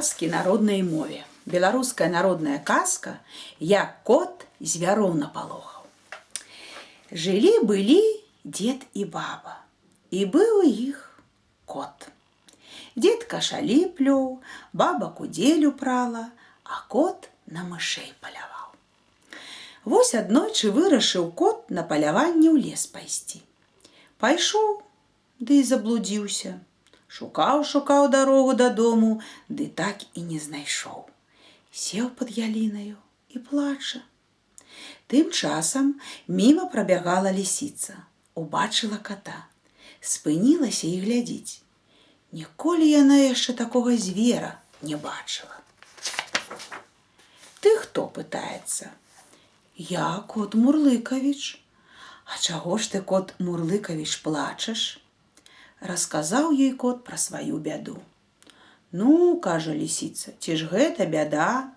казкі народнай мове. Беларуская народная казка «Як кот звяроў напалохаў». Жылі-былі дед і баба, і быў у іх кот. Дед кашалі плёў, баба кудзелю прала, а кот на мышэй паляваў. Вось аднойчы вырашыў кот на паляванне ў лес пайсці. Пайшоў, ды і заблудзіўся. Шукаў дарогу дадому, ды так і не знайшоў. Сеў пад ялінаю і плача. Тым часам міма прабягала лісіца, убачыла кота, спынілася і глядзіць. Ніколі яна яшчэ такога звера не бачыла. Ты хто, пытаецца? Я кот Мурлыкавіч. А чаго ж ты, кот Мурлыкавіч, плачаш? Расказаў ёй кот пра сваю бяду. Ну, кажа лісіца, ці ж гэта бяда?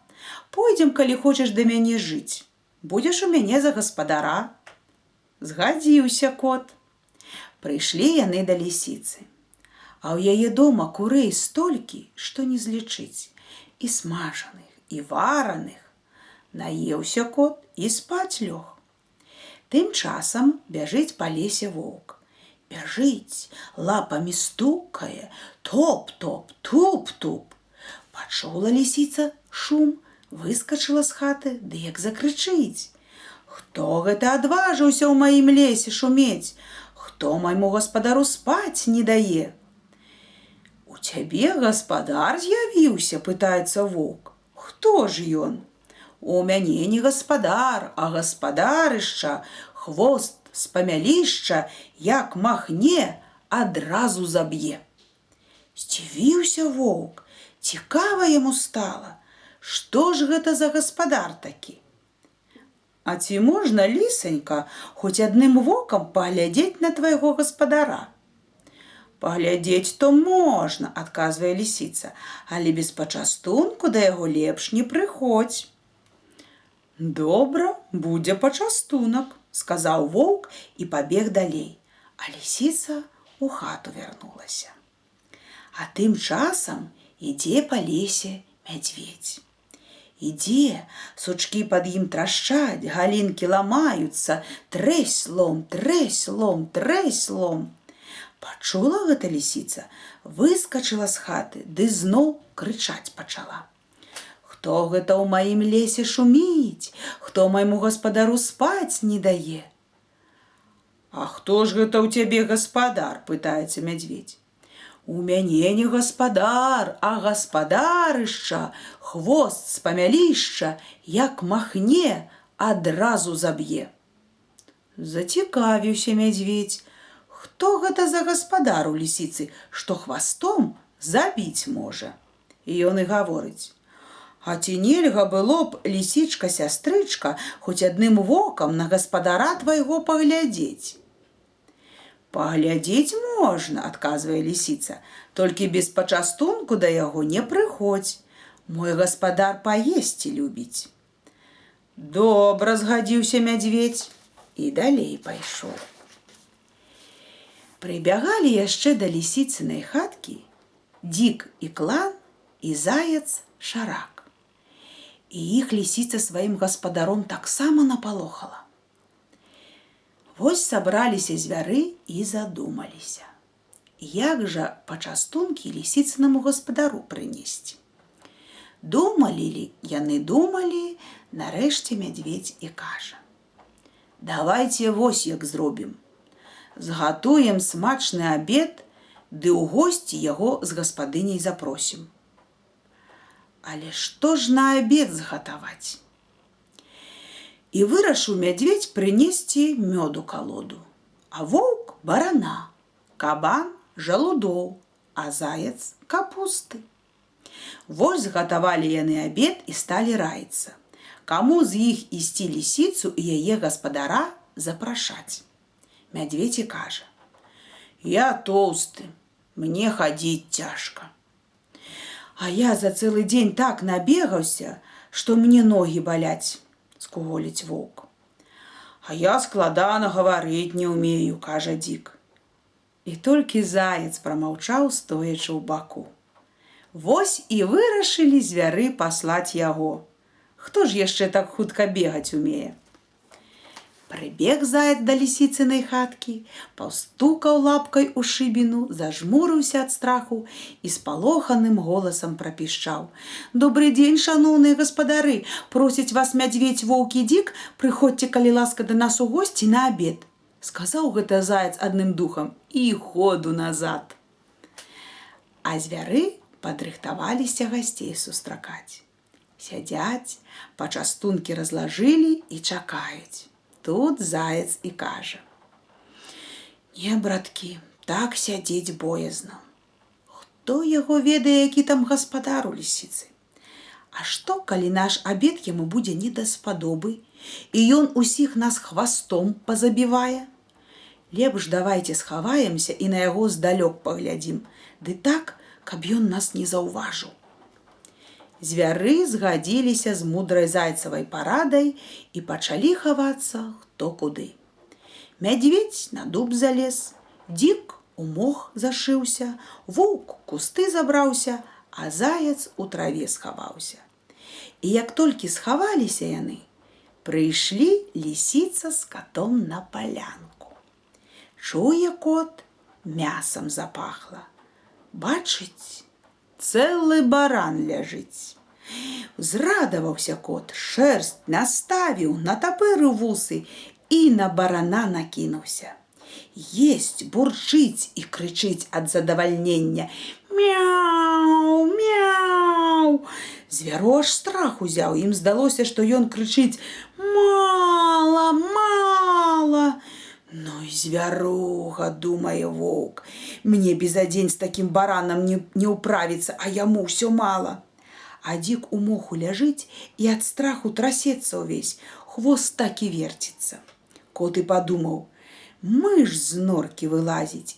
Пойдзем, калі хочаш да мяне жыць. Будзеш у мяне за гаспадара. Згадзіўся кот. Прыйшлі яны да лісіцы. А ў яе дома курэй столькі, што не злічыць. І смажаных, і вараных. Наеўся кот і спаць лёг. Тым часам бяжыць па лесе воўк. Бяжыць, лапамі стукае, топ-топ, туп-туп. Пачула лісіца шум, выскачыла з хаты, ды як закрычыць. Хто гэта адважыўся ў маім лесе шумець? Хто майму гаспадару спаць не дае? У цябе гаспадар з'явіўся, пытаецца воўк. Хто ж ён? У мяне не гаспадар, а гаспадарышча, хвост з памялішча, як махне, адразу заб'е. Здзівіўся воўк, цікава яму стала, што ж гэта за гаспадар такі? А ці можна, лісанька, хоць адным вокам паглядзець на твайго гаспадара? Паглядзець то можна, адказвае лісіца, але без пачастунку да яго лепш не прыходзь. Добра, будзе пачастунак, сказаў воўк і пабег далей, а лісіца ў хату вярнулася. А тым часам ідзе па лесе мядзведзь. Ідзе, сучкі пад ім трашчаць, галінкі ламаюцца, трэсь лом, трэсь лом, трэсь лом. Пачула гэта лісіца, выскачыла з хаты, ды зноў крычаць пачала. Хто гэта ў маім лесе шуміць? Хто майму гаспадару спаць не дае? А хто ж гэта ў цябе гаспадар, пытаецца мядзведзь. У мяне не гаспадар, а гаспадарышча, хвост з памялішча, як махне, адразу заб'е. Зацікавіўся мядзведзь. Хто гэта за гаспадар у лісіцы, што хвастом забіць можа? І ён і гаворыць. А ці нельга было б, лісічка-сястрычка, хоць адным вокам на гаспадара твайго паглядзець? Паглядзець можна, адказвае лісіца, толькі без пачастунку да яго не прыходзь. Мой гаспадар паесці любіць. Добра, згадзіўся мядзведзь і далей пайшоў. Прыбягалі яшчэ да лісіцынай хаткі дзік і клан і заяц Шарак. І іх лісіца сваім гаспадаром таксама напалохала. Вось сабраліся звяры і задумаліся. Як жа пачастункі лісіцынаму гаспадару прынесці? Думалі яны, нарэшце мядзведзь і кажа. Давайце вось як зробім. Згатуем смачны абед, ды ў госці яго з гаспадыняй запросім. Але што ж на абед згатаваць? І вырашыў мядзведзь прынесці мёду калоду, а воўк барана, кабан жалудоў, а заяц капусты. Вось згатавалі яны абед і сталі раіцца, каму з іх ісці лісіцу і яе гаспадара запрашаць. Мядзведзь і кажа. Я тоўсты, мне хадзіць цяжка. А я за цэлы дзень так набегаўся, што мне ногі баляць, скуголіць воўк. А я складана гаварыць не ўмею, кажа дзік. І толькі заяц прамаўчаў, стоячы ў баку. Вось і вырашылі звяры паслаць яго. Хто ж яшчэ так хутка бегаць умее? Прыбег заяц да лісіцынай хаткі, паўстукаў лапкай у шыбіну, зажмурыўся ад страху і спалоханым голасам прапішчаў: «Добрый дзень, шаноўныя гаспадары! Просіць вас мядзведзь, воўк і дзік, прыходзьце, калі ласка, да нас у госці на абед». Сказаў гэта заяц адным духам і ходу назад. А звяры падрыхтаваліся гасцей сустракаць. Сядзяць, пачастункі разлажылі і чакаюць. Тут заяц і кажа: «Не, браткі, так сядзець боязна. Хто яго ведае, які там гаспадар у лісіцы? А што, калі наш абед яму будзе не даспадобы, і ён усіх нас хвастом пазабівае? Лепш давайце схаваемся і на яго здалёк паглядзім, ды так, каб ён нас не заўважыў». Звяры згадзіліся з мудрай зайцавай парадай і пачалі хавацца хто куды. Мядзведзь на дуб залез, дзік у мох зашыўся, воўк у кусты забраўся, а заяц у траве схаваўся. І як толькі схаваліся яны, прыйшлі лісіца з катом на палянку. Чуе кот, мясам запахла. Бачыць, цэлы баран ляжыць. Узрадаваўся кот, шэрсць наставіў, натапырыў вусы і на барана накінуўся. Есць, бурчыць і крычыць ад задавальнення: «Мяу, мяу!» Звяро аж страх узяў, ім здалося, што ён крычыць: «Мала, мала!» «Ну і звяруга, — думае воўк, — мне без адзень з такім баранам не ўправіцца, а яму ўсё мала». А дзік у моху ляжыць і ад страху трасецца ўвесь, хвост так і верціцца. Кот і падумаў: мыш з норкі вылазіць,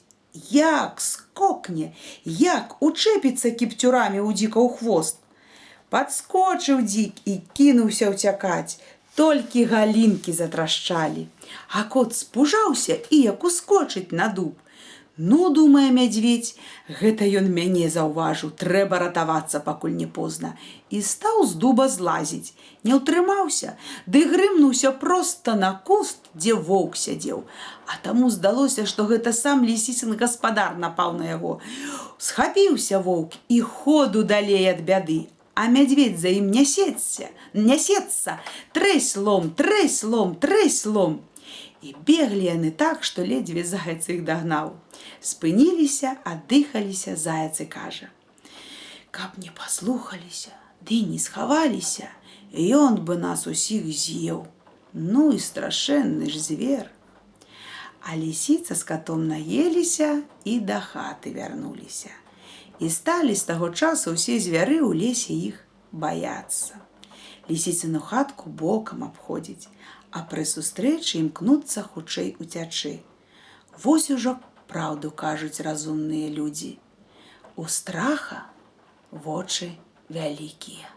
як скокне, як учэпіцца кіпцюрамі ў дзіка ў хвост. Падскочыў дзік і кінуўся ўцякаць, толькі галінкі затрашчалі. А кот спужаўся і як ускочыць на дуб. Ну, думае мядзведзь, гэта ён мяне заўважыў, трэба ратавацца, пакуль не позна. І стаў з дуба злазіць. Не ўтрымаўся, ды грымнуўся проста на куст, дзе воўк сядзеў. А таму здалося, што гэта сам лісіцын гаспадар напаў на яго. Схапіўся воўк і ходу далей ад бяды. А мядзведзь за ім нясецца, трэсь лом, трэсь лом, трэсь лом. І беглі яны так, што ледзьве заяц іх дагнаў. Спыніліся, аддыхаліся, заяц і кажа: «Каб не паслухаліся, ды не схаваліся, ён бы нас усіх з'еў. Ну і страшэнны ж звер». А лісіца з катом наеліся і да хаты вярнуліся. І сталі з таго часу ўсе звяры ў лесе іх баяцца. Лісіцыну хатку бокам абходзіць, а пры сустрэчы імкнуцца хутчэй уцячы. Вось ужо праўду кажуць разумныя людзі: у страха вочы вялікія.